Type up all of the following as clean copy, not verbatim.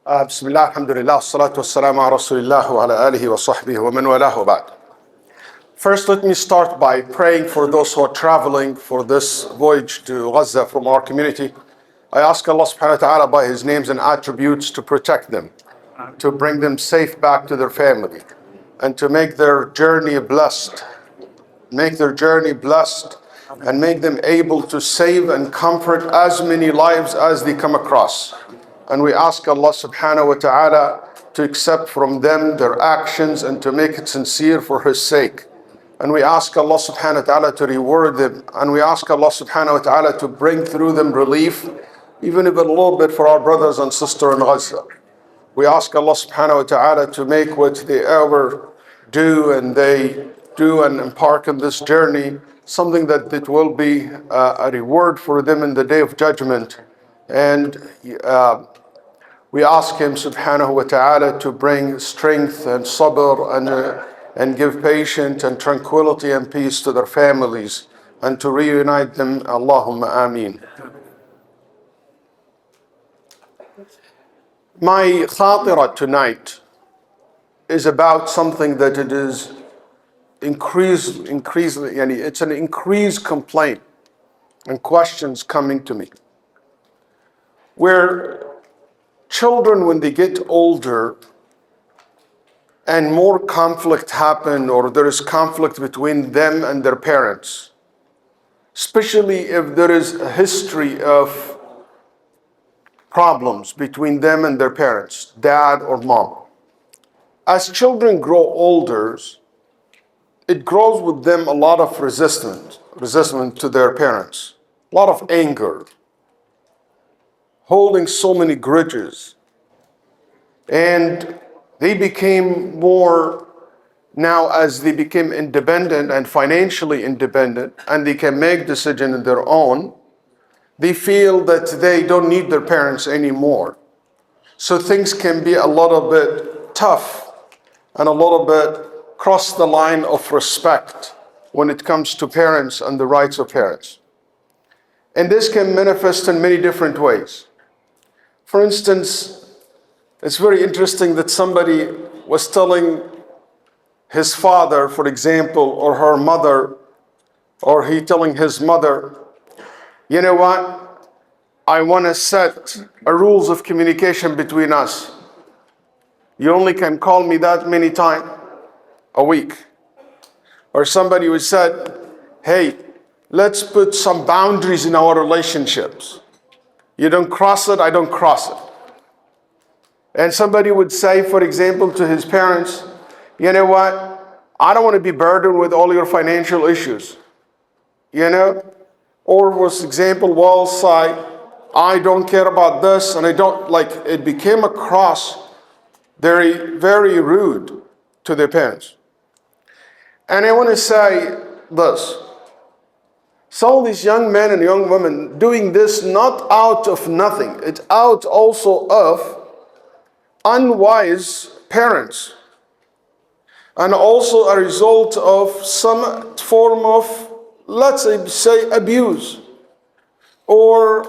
Bismillah, alhamdulillah, salatu wassalamu ala rasulillah wa ala alihi wa sahbihi wa man walahu ba'd. First, let me start by praying for those who are traveling for this voyage to Gaza from our community. I ask Allah subhanahu wa ta'ala by His names and attributes to protect them, to bring them safe back to their family, and to make their journey blessed. Make their journey blessed and make them able to save and comfort as many lives as they come across. And we ask Allah subhanahu wa ta'ala to accept from them their actions and to make it sincere for His sake. And we ask Allah subhanahu wa ta'ala to reward them. And we ask Allah subhanahu wa ta'ala to bring through them relief, even if a little bit for our brothers and sisters in Gaza. We ask Allah subhanahu wa ta'ala to make what they ever do and they do and embark on this journey something that it will be a reward for them in the day of judgment. And we ask Him subhanahu wa ta'ala to bring strength and sabr and give patience and tranquility and peace to their families and to reunite them. Allahumma ameen. My khartirah tonight is about something that it is it's an increased complaint and questions coming to me. Where children, when they get older and more conflict happen, or there is conflict between them and their parents, especially if there is a history of problems between them and their parents, dad or mom. As children grow older, it grows with them a lot of resistment to their parents, a lot of anger, holding so many grudges. And they became more, now as they became independent and financially independent, and they can make decisions on their own, they feel that they don't need their parents anymore. So things can be a little bit tough and a little bit cross the line of respect when it comes to parents and the rights of parents. And this can manifest in many different ways. For instance, it's very interesting that somebody was telling his father, for example, or her mother, or he telling his mother, you know what, I want to set a rules of communication between us. You only can call me that many times a week. Or somebody who said, hey, let's put some boundaries in our relationships. You don't cross it, I don't cross it. And somebody would say, for example, to his parents, you know what, I don't want to be burdened with all your financial issues. You know? Or for example, well, say, I don't care about this, and I don't, like, it became across very, very rude to their parents. And I want to say this. Some of these young men and young women doing this not out of nothing. It's out also of unwise parents. And also a result of some form of, let's say, abuse. Or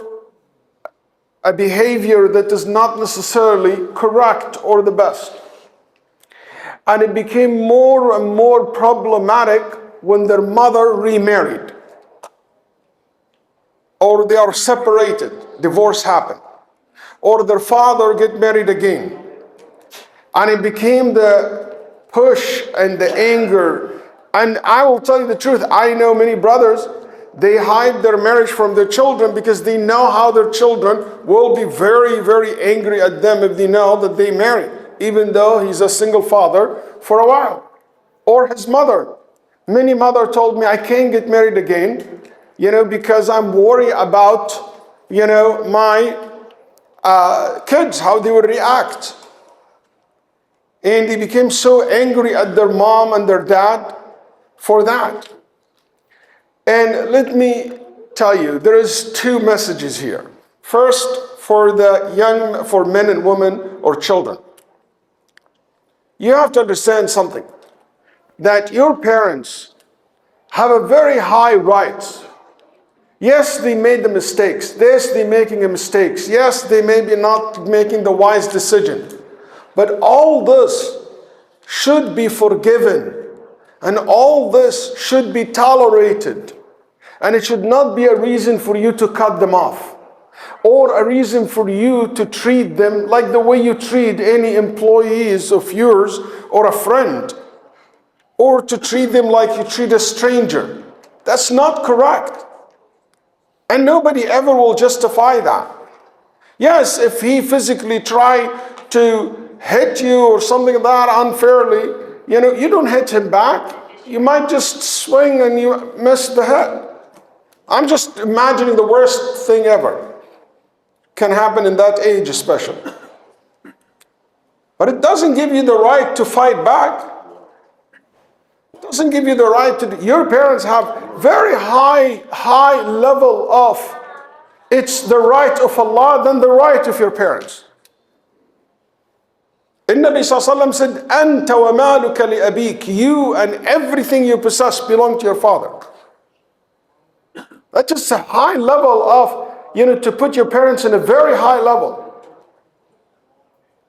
a behavior that is not necessarily correct or the best. And it became more and more problematic when their mother remarried. Or they are separated, divorce happened. Or their father get married again. And it became the push and the anger. And I will tell you the truth, I know many brothers, they hide their marriage from their children because they know how their children will be very, very angry at them if they know that they married, even though he's a single father for a while. Or his mother. Many mother told me, I can't get married again, because I'm worried about, my kids, how they will react. And they became so angry at their mom and their dad for that. And let me tell you, there is two messages here. First, for men and women or children. You have to understand something, that your parents have a very high rights. Yes, they made the mistakes. Yes, they're making the mistakes. Yes, they may be not making the wise decision. But all this should be forgiven. And all this should be tolerated. And it should not be a reason for you to cut them off. Or a reason for you to treat them like the way you treat any employees of yours or a friend. Or to treat them like you treat a stranger. That's not correct. And nobody ever will justify that. Yes, if he physically tried to hit you or something like that unfairly, you don't hit him back. You might just swing and you miss the head. I'm just imagining the worst thing ever can happen in that age especially. But it doesn't give you the right to fight back. It doesn't give you the right to. Your parents have very high level of, it's the right of Allah than the right of your parents. The Nabi ﷺ said, أَنْتَ وَمَالُكَ لِأَبِيكَ. You and everything you possess belong to your father. That's just a high level of, to put your parents in a very high level.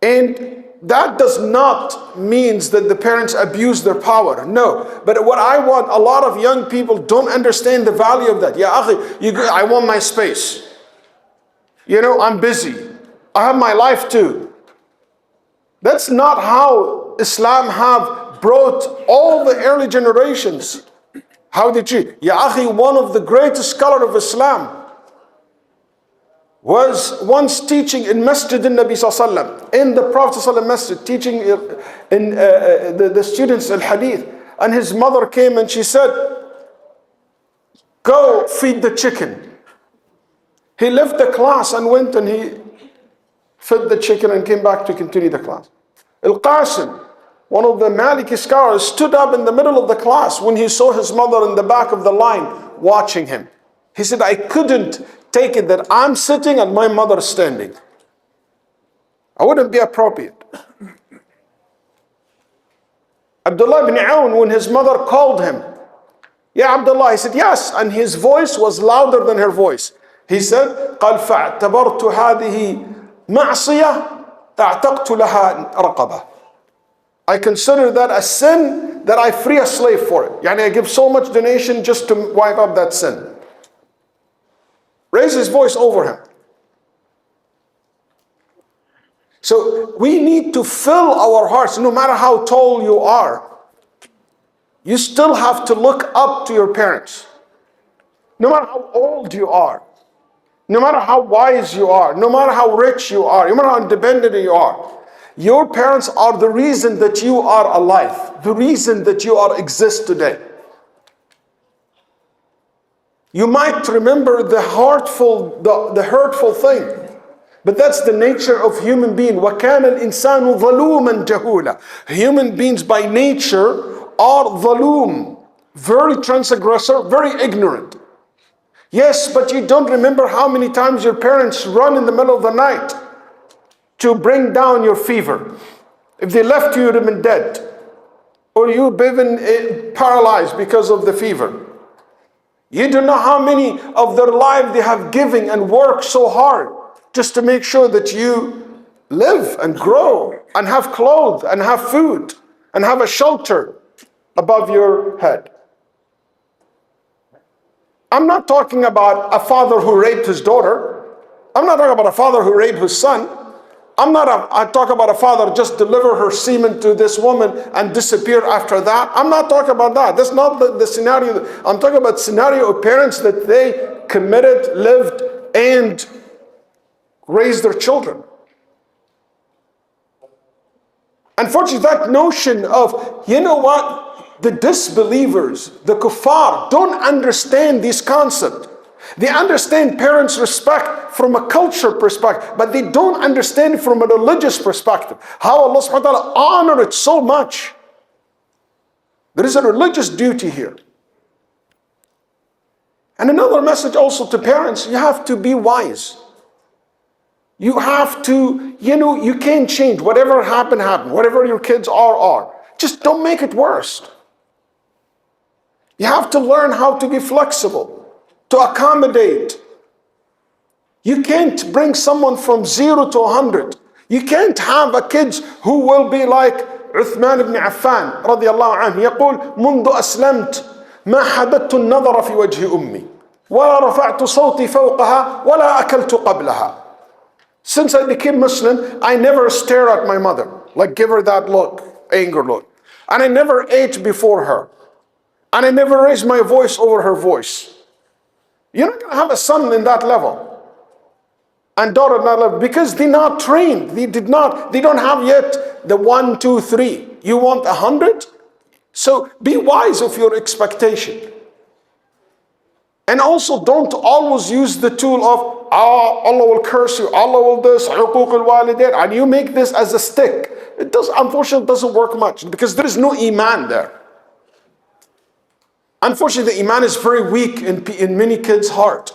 And that does not mean that the parents abuse their power. No. But what I want, a lot of young people don't understand the value of that. Ya akhi, I want my space. I'm busy. I have my life too. That's not how Islam have brought all the early generations. How they treat. Ya akhi, one of the greatest scholars of Islam was once teaching in Masjid al-Nabi sallallahu in the Prophet sallallahu Masjid, teaching in the students al-Hadith. And his mother came and she said, go feed the chicken. He left the class and went and he fed the chicken and came back to continue the class. Al-Qasim, one of the Maliki scholars, stood up in the middle of the class when he saw his mother in the back of the line watching him. He said, I couldn't take it that I'm sitting and my mother standing. I wouldn't be appropriate. Abdullah ibn Aoun, when his mother called him, Ya Abdullah, he said, yes, and his voice was louder than her voice. He said, قال فاعتبرت هذه معصية اعتقت لها رقبة. I consider that a sin that I free a slave for it. Yani I give so much donation just to wipe up that sin. Raise his voice over him. So we need to fill our hearts, no matter how tall you are, you still have to look up to your parents. No matter how old you are, no matter how wise you are, no matter how rich you are, no matter how independent you are, your parents are the reason that you are alive, the reason that you exist today. You might remember the hurtful thing, but that's the nature of human being. وَكَانَ الْإِنسَانُ ظَلُومًا جَهُولًا. Human beings by nature are ظَلُوم, very transgressor, very ignorant. Yes, but you don't remember how many times your parents run in the middle of the night to bring down your fever. If they left you, you'd have been dead. Or you'd been paralyzed because of the fever. You don't know how many of their life they have given and worked so hard just to make sure that you live and grow and have clothes and have food and have a shelter above your head. I'm not talking about a father who raped his daughter. I'm not talking about a father who raped his son. I talk about a father just deliver her semen to this woman and disappear after that. I'm not talking about that. That's not the scenario. I'm talking about scenario of parents that they committed, lived, and raised their children. Unfortunately, that notion of, the disbelievers, the kuffar, don't understand this concept. They understand parents' respect from a culture perspective, but they don't understand it from a religious perspective. How Allah subhanahu wa ta'ala honored it so much. There is a religious duty here. And another message also to parents, you have to be wise. You have to, you can't change. Whatever happened. Whatever your kids are. Just don't make it worse. You have to learn how to be flexible, to accommodate. You can't bring someone from 0 to 100. You can't have a kid who will be like Uthman ibn Affan رضي الله عنه يقول منذ أسلمت ما حددت النظر في وجه أمي ولا رفعت صوتي فوقها ولا أكلت قبلها. Since I became Muslim, I never stare at my mother, like give her that look, anger look. And I never ate before her. And I never raised my voice over her voice. You're not going to have a son in that level. And daughter in that level, because they're not trained. They don't have yet the 1, 2, 3. You want 100? So be wise of your expectation. And also don't always use the tool of, Allah will curse you, Allah will this, uquq al-walidain, and you make this as a stick. Unfortunately, it doesn't work much because there is no iman there. Unfortunately, the iman is very weak in many kids' heart.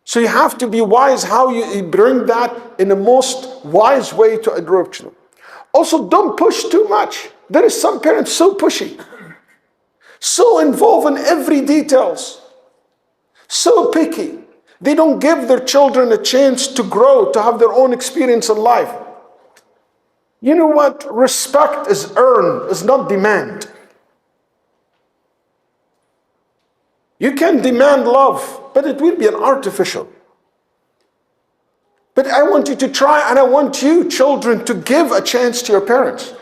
So you have to be wise how you bring that in the most wise way to approach them. Also, don't push too much. There is some parents so pushy, so involved in every details, so picky. They don't give their children a chance to grow, to have their own experience in life. You know what? Respect is earned, is not demand. You can demand love, but it will be an artificial. But I want you to try, and I want you, children, to give a chance to your parents.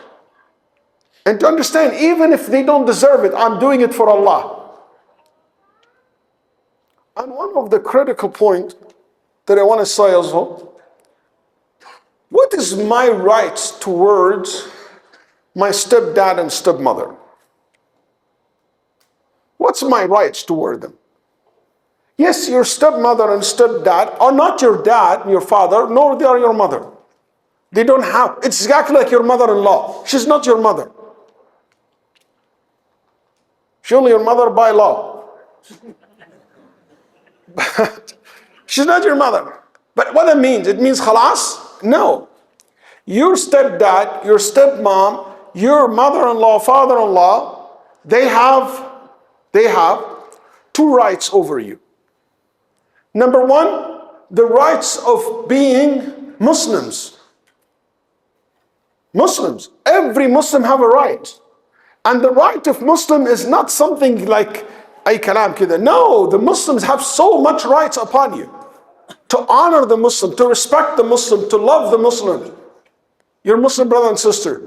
And to understand, even if they don't deserve it, I'm doing it for Allah. And one of the critical points that I want to say as well, what is my rights towards my stepdad and stepmother? What's my rights toward them? Yes, your stepmother and stepdad are not your dad and your father, nor they are your mother. They don't have, it's exactly like your mother-in-law. She's not your mother. She's only your mother by law. But she's not your mother. But what it means khalas? No. Your stepdad, your stepmom, your mother-in-law, father-in-law, they have 2 rights over you. Number 1, the rights of being Muslims. Muslims. Every Muslim have a right. And the right of Muslim is not something like ay kalam kida. No, the Muslims have so much rights upon you. To honor the Muslim, to respect the Muslim, to love the Muslim, your Muslim brother and sister.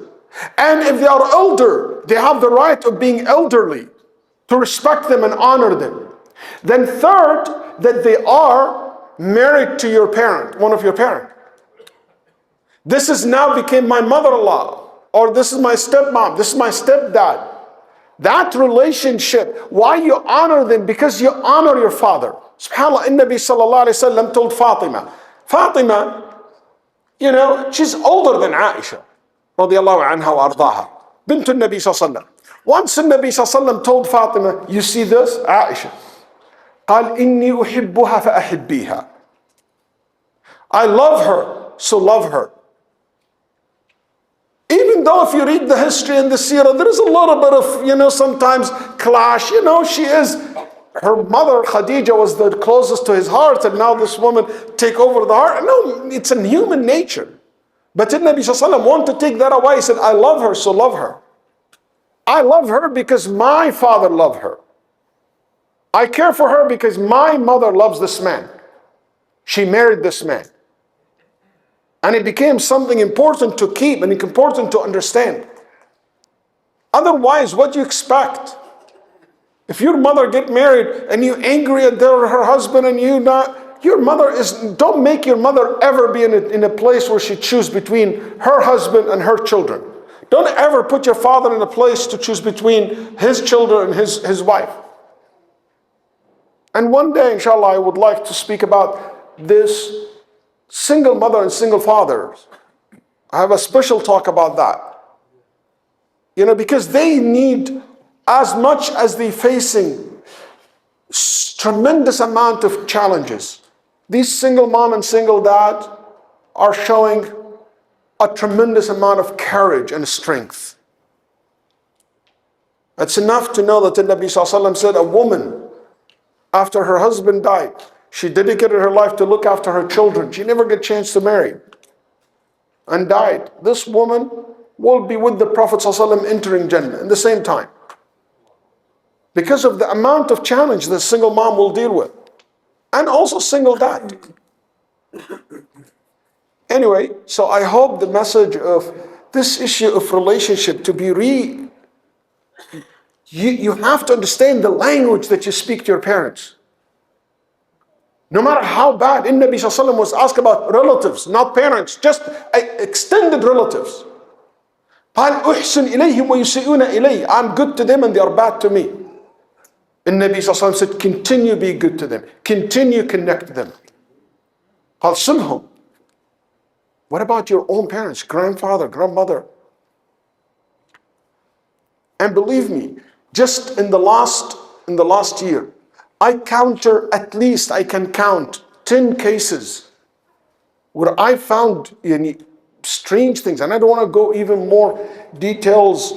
And if they are elder, they have the right of being elderly, to respect them and honor them. Then third, that they are married to your parent, one of your parents. This is now became my mother-in-law, or this is my stepmom, this is my stepdad. That relationship, why you honor them? Because you honor your father. SubhanAllah, Nabi sallallahu alayhi wa sallam told Fatima, you know, she's older than Aisha, radiallahu anha wa ardaha, bint al-Nabi sallallahu alayhi wa sallam. Once the Nabi sallallahu alayhi wa sallam told Fatima, you see this, Aisha, قال إني أحبها فأحبيها. I love her, so love her. Even though if you read the history and the seerah, there is a little bit of, sometimes clash. Her mother Khadija was the closest to his heart, and now this woman take over the heart. No, it's in human nature. But the Nabi sallallahu alayhi wa sallam wanted to take that away. He said, I love her, so love her. I love her because my father loved her. I care for her because my mother loves this man. She married this man. And it became something important to keep and important to understand. Otherwise, what do you expect? If your mother get married and you angry at her husband and you not, don't make your mother ever be in a place where she choose between her husband and her children. Don't ever put your father in a place to choose between his children and his wife. And one day, inshallah, I would like to speak about this single mother and single fathers. I have a special talk about that. Because they need, as much as they're facing tremendous amount of challenges, these single mom and single dad are showing a tremendous amount of courage and strength. It's enough to know that the Nabi sallallahu alayhi wa sallam said, After her husband died, she dedicated her life to look after her children. She never got a chance to marry and died. This woman will be with the Prophet ﷺ entering Jannah in the same time, because of the amount of challenge the single mom will deal with, and also single dad. Anyway, so I hope the message of this issue of relationship to be you have to understand the language that you speak to your parents. No matter how bad, Nabi Sallallahu was asked about relatives, not parents, just extended relatives. قال أحسن إليهم ويسيئون إلي. I'm good to them and they are bad to me. And Nabi Sallallahu said, continue be good to them. Continue connect them. قال صلهم. What about your own parents, grandfather, grandmother? And believe me, just in the last year, I can count 10 cases where I found strange things, and I don't want to go even more details,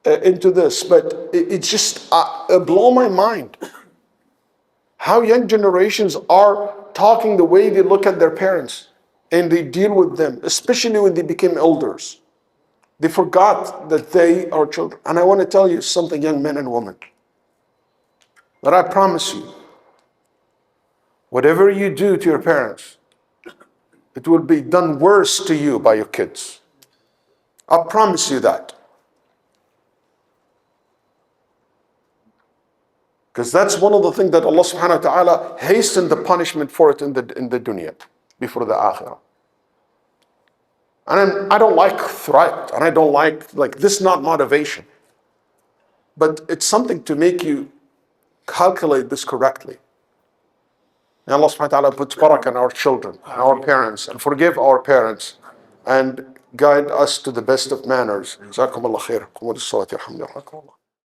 into this, but it just blow my mind how young generations are talking, the way they look at their parents and they deal with them, especially when they became elders. They forgot that they are children. And I want to tell you something, young men and women, that I promise you, whatever you do to your parents, it will be done worse to you by your kids. I promise you that. Because that's one of the things that Allah subhanahu wa ta'ala hastened the punishment for it in the dunya, before the akhirah. And I don't like threat, and I don't like this, not motivation. But it's something to make you calculate this correctly. And Allah subhanahu wa ta'ala puts barakah in our children, our parents, and forgive our parents, and guide us to the best of manners. Jazakumullah khair.